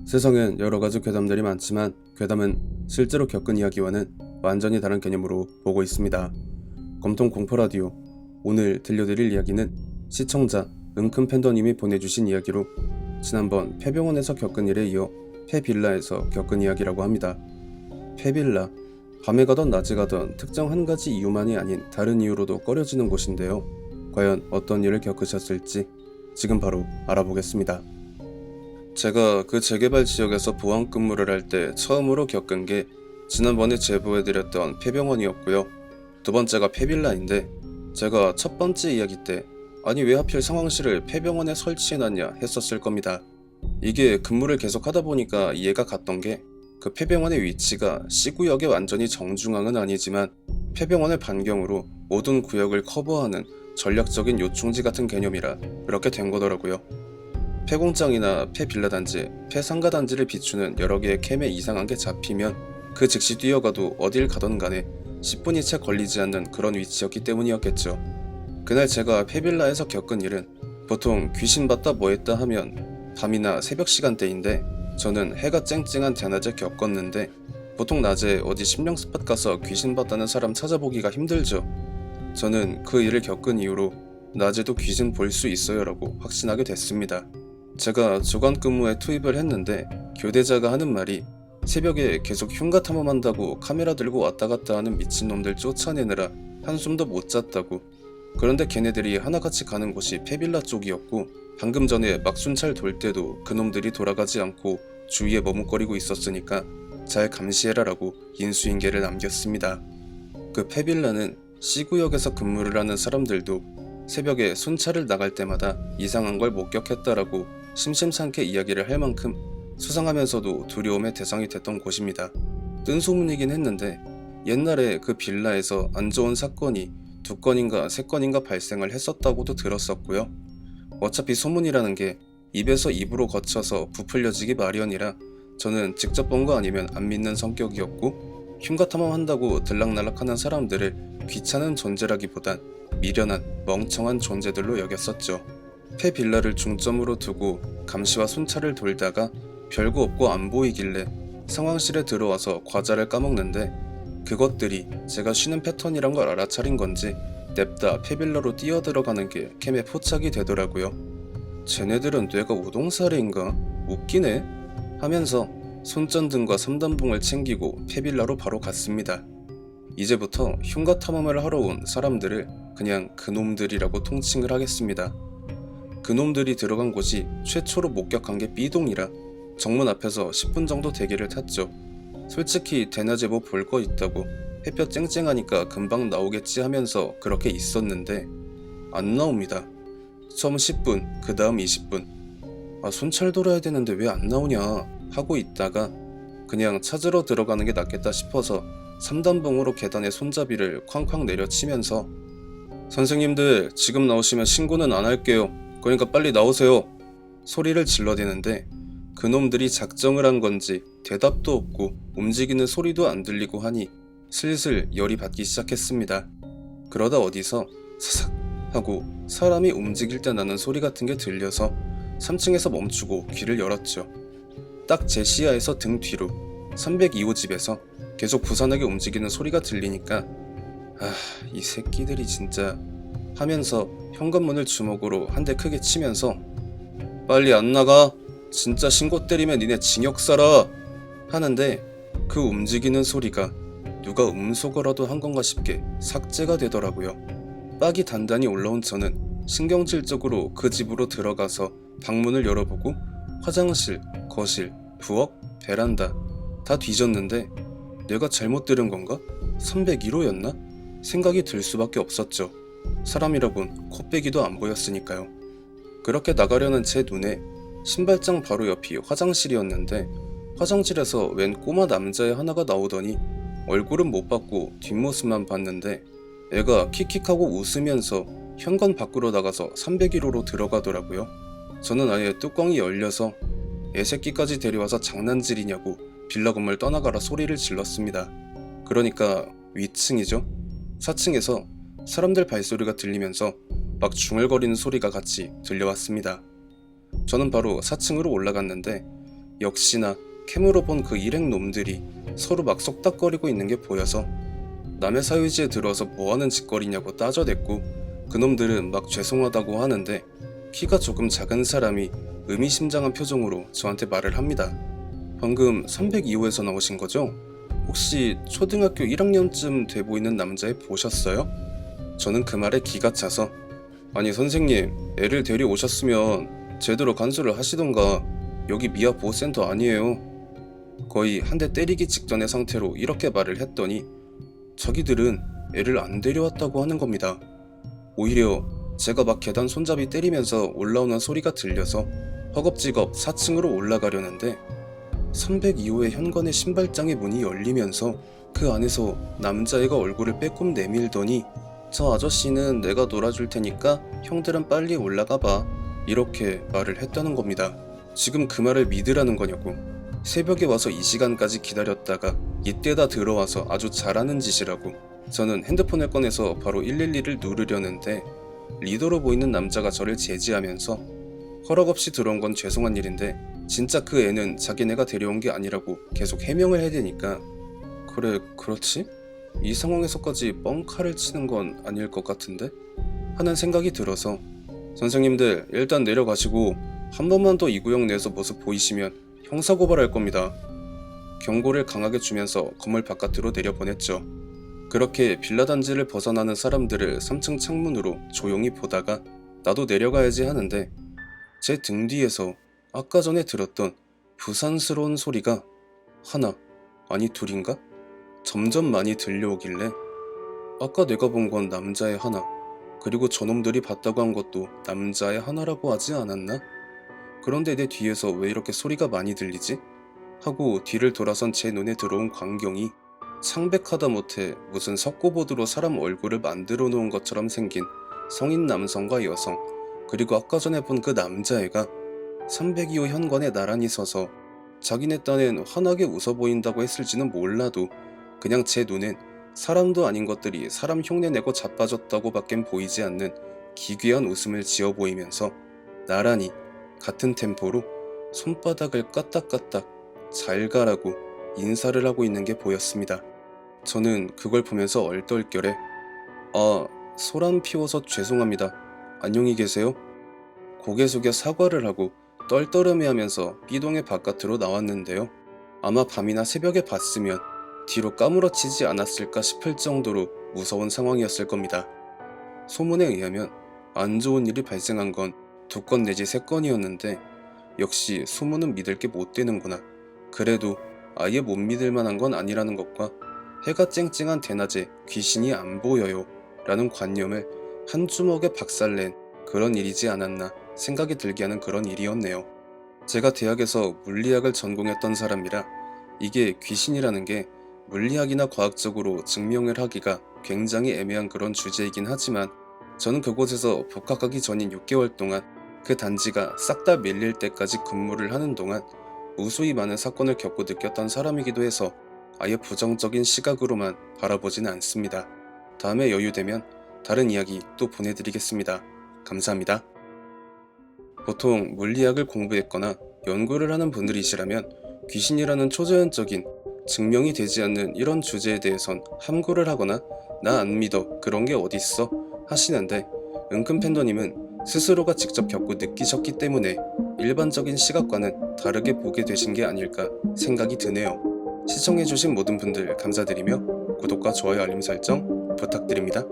세상엔 여러가지 괴담들이 많지만 괴담은 실제로 겪은 이야기와는 완전히 다른 개념으로 보고 있습니다. 검통 공포라디오, 오늘 들려드릴 이야기는 시청자 은큰 팬더님이 보내주신 이야기로 지난번 폐병원에서 겪은 일에 이어 폐빌라에서 겪은 이야기라고 합니다. 폐빌라, 밤에 가던 낮에 가던 특정 한 가지 이유만이 아닌 다른 이유로도 꺼려지는 곳인데요. 과연 어떤 일을 겪으셨을지 지금 바로 알아보겠습니다. 제가 그 재개발 지역에서 보안 근무를 할 때 처음으로 겪은 게 지난번에 제보해드렸던 폐병원이었고요. 두 번째가 폐빌라인데, 제가 첫 번째 이야기 때 아니 왜 하필 상황실을 폐병원에 설치해놨냐 했었을 겁니다. 이게 근무를 계속 하다 보니까 이해가 갔던 게, 그 폐병원의 위치가 C구역의 완전히 정중앙은 아니지만 폐병원을 반경으로 모든 구역을 커버하는 전략적인 요충지 같은 개념이라 그렇게 된 거더라고요. 폐공장이나 폐빌라단지, 폐상가단지를 비추는 여러 개의 캠에 이상한 게 잡히면 그 즉시 뛰어가도 어딜 가던 간에 10분이 채 걸리지 않는 그런 위치였기 때문이었겠죠. 그날 제가 폐빌라에서 겪은 일은 보통 귀신 봤다 뭐했다 하면 밤이나 새벽 시간대인데, 저는 해가 쨍쨍한 대낮에 겪었는데 보통 낮에 어디 심령 스팟 가서 귀신 봤다는 사람 찾아보기가 힘들죠. 저는 그 일을 겪은 이후로 낮에도 귀신 볼 수 있어요 라고 확신하게 됐습니다. 제가 주간 근무에 투입을 했는데 교대자가 하는 말이, 새벽에 계속 흉가 탐험한다고 카메라 들고 왔다 갔다 하는 미친놈들 쫓아내느라 한숨도 못 잤다고. 그런데 걔네들이 하나같이 가는 곳이 폐빌라 쪽이었고, 방금 전에 막 순찰 돌 때도 그놈들이 돌아가지 않고 주위에 머뭇거리고 있었으니까 잘 감시해라 라고 인수인계를 남겼습니다. 그 폐빌라는 C구역에서 근무를 하는 사람들도 새벽에 순찰을 나갈 때마다 이상한 걸 목격했다라고 심심찮게 이야기를 할 만큼 수상하면서도 두려움의 대상이 됐던 곳입니다. 뜬 소문이긴 했는데 옛날에 그 빌라에서 안 좋은 사건이 2건인가 3건인가 발생을 했었다고도 들었었고요. 어차피 소문이라는 게 입에서 입으로 거쳐서 부풀려지기 마련이라 저는 직접 본 거 아니면 안 믿는 성격이었고, 흉가 탐험한다고 들락날락하는 사람들을 귀찮은 존재라기보단 미련한 멍청한 존재들로 여겼었죠. 폐빌라를 중점으로 두고 감시와 순찰을 돌다가 별거 없고 안 보이길래 상황실에 들어와서 과자를 까먹는데, 그것들이 제가 쉬는 패턴이란 걸 알아차린 건지 냅다 폐빌라로 뛰어들어가는 게 캠에 포착이 되더라고요. 쟤네들은 뇌가 우동사리인가? 웃기네? 하면서 손전등과 3단봉을 챙기고 폐빌라로 바로 갔습니다. 이제부터 흉가 탐험을 하러 온 사람들을 그냥 그놈들이라고 통칭을 하겠습니다. 그놈들이 들어간 곳이 최초로 목격한 게 B동이라 정문 앞에서 10분 정도 대기를 탔죠. 솔직히 대낮에 뭐 볼 거 있다고 햇볕 쨍쨍하니까 금방 나오겠지 하면서 그렇게 있었는데 안 나옵니다. 처음 10분, 그 다음 20분. 아, 순찰 돌아야 되는데 왜 안 나오냐 하고 있다가 그냥 찾으러 들어가는 게 낫겠다 싶어서 3단봉으로 계단에 손잡이를 쾅쾅 내려치면서, 선생님들 지금 나오시면 신고는 안 할게요. 그러니까 빨리 나오세요. 소리를 질러대는데 그놈들이 작정을 한 건지 대답도 없고 움직이는 소리도 안 들리고 하니 슬슬 열이 받기 시작했습니다. 그러다 어디서 사삭 하고 사람이 움직일 때 나는 소리 같은 게 들려서 3층에서 멈추고 귀를 열었죠. 딱 제 시야에서 등 뒤로 302호집에서 계속 부산하게 움직이는 소리가 들리니까 이 새끼들이 진짜 하면서 현관문을 주먹으로 한 대 크게 치면서, 빨리 안 나가? 진짜 신고 때리면 니네 징역 살아! 하는데 그 움직이는 소리가 누가 음소거라도 한 건가 싶게 삭제가 되더라고요. 빡이 단단히 올라온 저는 신경질적으로 그 집으로 들어가서 방문을 열어보고 화장실, 거실, 부엌, 베란다 다 뒤졌는데 내가 잘못 들은 건가? 301호였나? 생각이 들 수밖에 없었죠. 사람이라곤 코빼기도 안 보였으니까요. 그렇게 나가려는 제 눈에 신발장 바로 옆이 화장실이었는데, 화장실에서 웬 꼬마 남자애 하나가 나오더니 얼굴은 못 봤고 뒷모습만 봤는데 애가 킥킥하고 웃으면서 현관 밖으로 나가서 301호로 들어가더라고요. 저는 아예 뚜껑이 열려서 애새끼까지 데려와서 장난질이냐고 빌라 건물 떠나가라 소리를 질렀습니다. 그러니까 위층이죠. 4층에서 사람들 발소리가 들리면서 막 중얼거리는 소리가 같이 들려왔습니다. 저는 바로 4층으로 올라갔는데 역시나 캠으로 본 그 일행놈들이 서로 막 속닥거리고 있는 게 보여서 남의 사유지에 들어와서 뭐하는 짓거리냐고 따져댔고 그놈들은 막 죄송하다고 하는데 키가 조금 작은 사람이 의미심장한 표정으로 저한테 말을 합니다. 방금 302호에서 나오신 거죠? 혹시 초등학교 1학년쯤 돼 보이는 남자애 보셨어요? 저는 그 말에 기가 차서 아니 선생님, 애를 데려오셨으면 제대로 간수를 하시던가. 여기 미아보호센터 아니에요. 거의 한 대 때리기 직전의 상태로 이렇게 말을 했더니 자기들은 애를 안 데려왔다고 하는 겁니다. 오히려 제가 막 계단 손잡이 때리면서 올라오는 소리가 들려서 허겁지겁 4층으로 올라가려는데 302호의 현관의 신발장의 문이 열리면서 그 안에서 남자애가 얼굴을 빼꼼 내밀더니 저 아저씨는 내가 놀아줄 테니까 형들은 빨리 올라가 봐. 이렇게 말을 했다는 겁니다. 지금 그 말을 믿으라는 거냐고. 새벽에 와서 이 시간까지 기다렸다가 이때다 들어와서 아주 잘하는 짓이라고. 저는 핸드폰을 꺼내서 바로 112를 누르려는데 리더로 보이는 남자가 저를 제지하면서 허락 없이 들어온 건 죄송한 일인데 진짜 그 애는 자기네가 데려온 게 아니라고 계속 해명을 해대니까 그래 그렇지? 이 상황에서까지 뻥카를 치는 건 아닐 것 같은데? 하는 생각이 들어서 선생님들 일단 내려가시고 한 번만 더 이 구역 내에서 모습 보이시면 형사고발할 겁니다. 경고를 강하게 주면서 건물 바깥으로 내려보냈죠. 그렇게 빌라 단지를 벗어나는 사람들을 3층 창문으로 조용히 보다가 나도 내려가야지 하는데 제 등 뒤에서 아까 전에 들었던 부산스러운 소리가 하나, 아니 둘인가? 점점 많이 들려오길래 아까 내가 본 건 남자의 하나, 그리고 저놈들이 봤다고 한 것도 남자의 하나라고 하지 않았나? 그런데 내 뒤에서 왜 이렇게 소리가 많이 들리지? 하고 뒤를 돌아선 제 눈에 들어온 광경이 창백하다 못해 무슨 석고보드로 사람 얼굴을 만들어 놓은 것처럼 생긴 성인 남성과 여성, 그리고 아까 전에 본 그 남자애가 302호 현관에 나란히 서서 자기네 딴엔 환하게 웃어 보인다고 했을지는 몰라도 그냥 제 눈엔 사람도 아닌 것들이 사람 흉내내고 자빠졌다고 밖엔 보이지 않는 기괴한 웃음을 지어 보이면서 나란히 같은 템포로 손바닥을 까딱까딱 잘 가라고 인사를 하고 있는 게 보였습니다. 저는 그걸 보면서 얼떨결에 소란 피워서 죄송합니다. 안녕히 계세요. 고개 숙여 사과를 하고 떨떠름해하면서 B동의 바깥으로 나왔는데요. 아마 밤이나 새벽에 봤으면 뒤로 까무러치지 않았을까 싶을 정도로 무서운 상황이었을 겁니다. 소문에 의하면 안 좋은 일이 발생한 건 2건 내지 3건이었는데 역시 소문은 믿을 게 못 되는구나. 그래도 아예 못 믿을 만한 건 아니라는 것과 해가 쨍쨍한 대낮에 귀신이 안 보여요 라는 관념을 한 주먹에 박살낸 그런 일이지 않았나 생각이 들게 하는 그런 일이었네요. 제가 대학에서 물리학을 전공했던 사람이라 이게 귀신이라는 게 물리학이나 과학적으로 증명을 하기가 굉장히 애매한 그런 주제이긴 하지만 저는 그곳에서 복학하기 전인 6개월 동안 그 단지가 싹 다 밀릴 때까지 근무를 하는 동안 무수히 많은 사건을 겪고 느꼈던 사람이기도 해서 아예 부정적인 시각으로만 바라보지는 않습니다. 다음에 여유되면 다른 이야기 또 보내드리겠습니다. 감사합니다. 보통 물리학을 공부했거나 연구를 하는 분들이시라면 귀신이라는 초자연적인 증명이 되지 않는 이런 주제에 대해선 함구를 하거나 나 안 믿어 그런 게 어딨어 하시는데 은근 팬더님은 스스로가 직접 겪고 느끼셨기 때문에 일반적인 시각과는 다르게 보게 되신 게 아닐까 생각이 드네요. 시청해주신 모든 분들 감사드리며 구독과 좋아요 알림 설정 부탁드립니다.